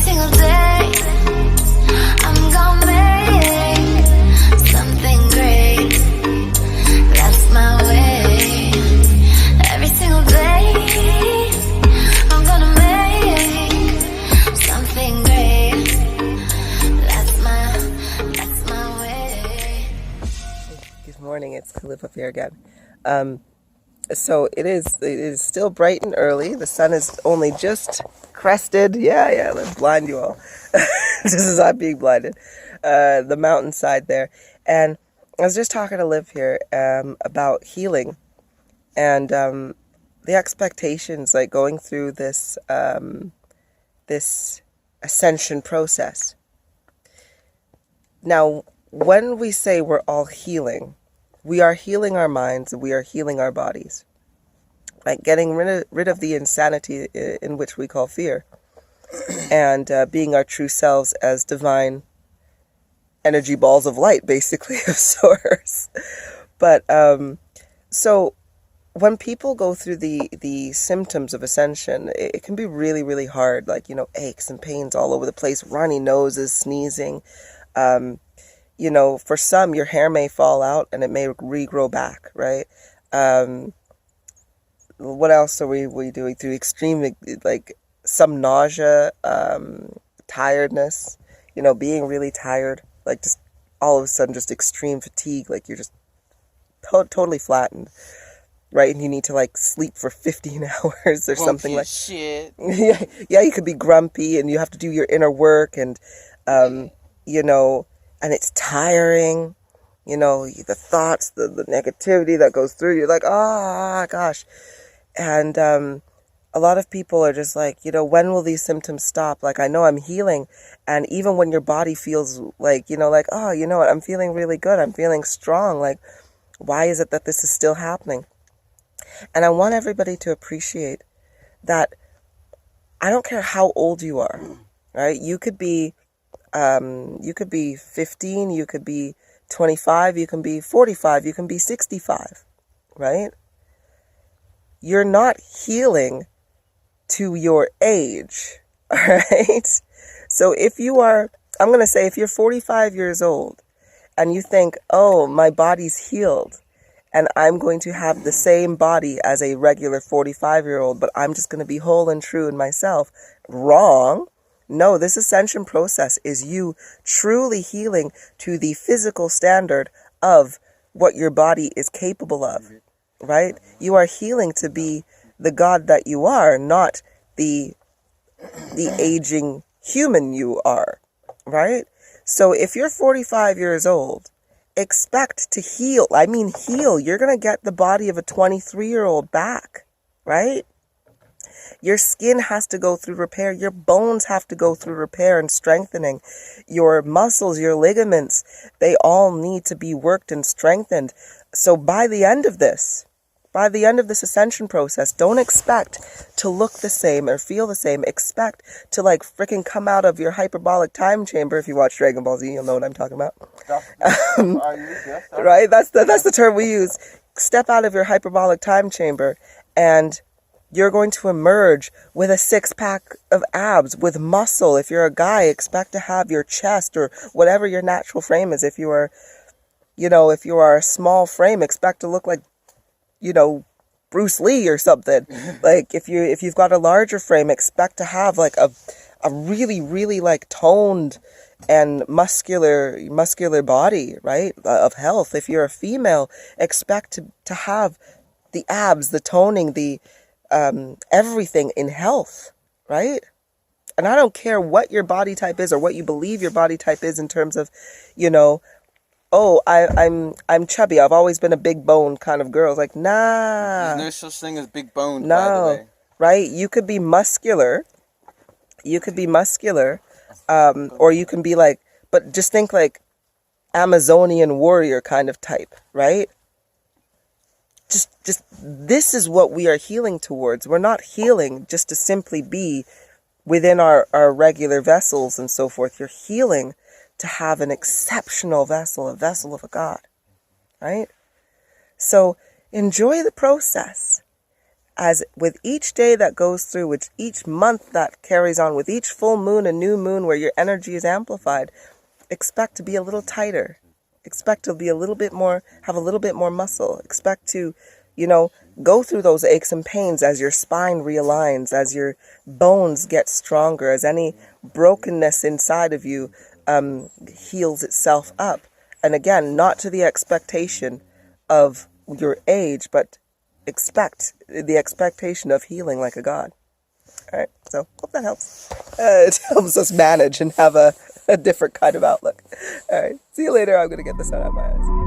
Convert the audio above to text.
single day I'm gonna make something great. That's my way. Every single day I'm gonna make something great. That's my way. Good morning, it's Kulipup here again. So it is still bright and early. The sun is only just crested. Yeah, let's blind you all. This is not being blinded. The mountainside there. And I was just talking to Liv here about healing and the expectations, like going through this this ascension process. Now, when we say we're all healing, we are healing our minds, we are healing our bodies. Like getting rid of the insanity in which we call fear. And being our true selves as divine energy balls of light, basically, of sorts. But, so when people go through the symptoms of ascension, it can be really, really hard. Like, aches and pains all over the place, runny noses, sneezing. For some, your hair may fall out and it may regrow back, right? What else are we doing through extreme, like some nausea, tiredness, being really tired, like just all of a sudden just extreme fatigue, like you're just totally flattened, right? And you need to like sleep for 15 hours or something like shit. Yeah, you could be grumpy and you have to do your inner work and, and it's tiring, the thoughts, the negativity that goes through, you're like, oh, gosh. And a lot of people are just like, when will these symptoms stop? Like, I know I'm healing. And even when your body feels like, oh, you know what, I'm feeling really good. I'm feeling strong. Like, why is it that this is still happening? And I want everybody to appreciate that I don't care how old you are, right? You could be 15, you could be 25, you can be 45, you can be 65, right? You're not healing to your age, all right? So if you're 45 years old and you think, oh, my body's healed and I'm going to have the same body as a regular 45-year-old, but I'm just going to be whole and true in myself, wrong. No, this ascension process is you truly healing to the physical standard of what your body is capable of, right? You are healing to be the God that you are, not the aging human you are, right? So if you're 45 years old, expect to heal. I mean, heal. You're going to get the body of a 23-year-old back, right? Your skin has to go through repair. Your bones have to go through repair and strengthening. Your muscles, your ligaments, they all need to be worked and strengthened. So by the end of this ascension process, don't expect to look the same or feel the same. Expect to like freaking come out of your hyperbolic time chamber. If you watch Dragon Ball Z, you'll know what I'm talking about. Right? That's the term we use. Step out of your hyperbolic time chamber and you're going to emerge with a 6-pack of abs, with muscle. If you're a guy, expect to have your chest or whatever your natural frame is. If you are, if you are a small frame, expect to look like, Bruce Lee or something. Like if you've got a larger frame, expect to have like a really, really like toned and muscular body, right? Of health. If you're a female, expect to have the abs, the toning, the everything in health, right? And I don't care what your body type is or what you believe your body type is in terms of, oh, I'm chubby. I've always been a big bone kind of girl. It's like, nah. There's no such thing as big bones, no, by the way. Right? You could be muscular. Or you can be like, but just think like Amazonian warrior kind of type, right? Just this is what we are healing towards. We're not healing just to simply be within our regular vessels and so forth. You're healing to have an exceptional vessel, a vessel of a God, right? So enjoy the process. as with each day that goes through, with each month that carries on, with each full moon and new moon where your energy is amplified, expect to be a little tighter. Expect to be a little bit more, have a little bit more muscle. Expect to, go through those aches and pains as your spine realigns, as your bones get stronger, as any brokenness inside of you heals itself up. And again, not to the expectation of your age, but expect the expectation of healing like a god. All right, so hope that helps. It helps us manage and have a different kind of outlook. All right, see you later. I'm going to get this out of my eyes.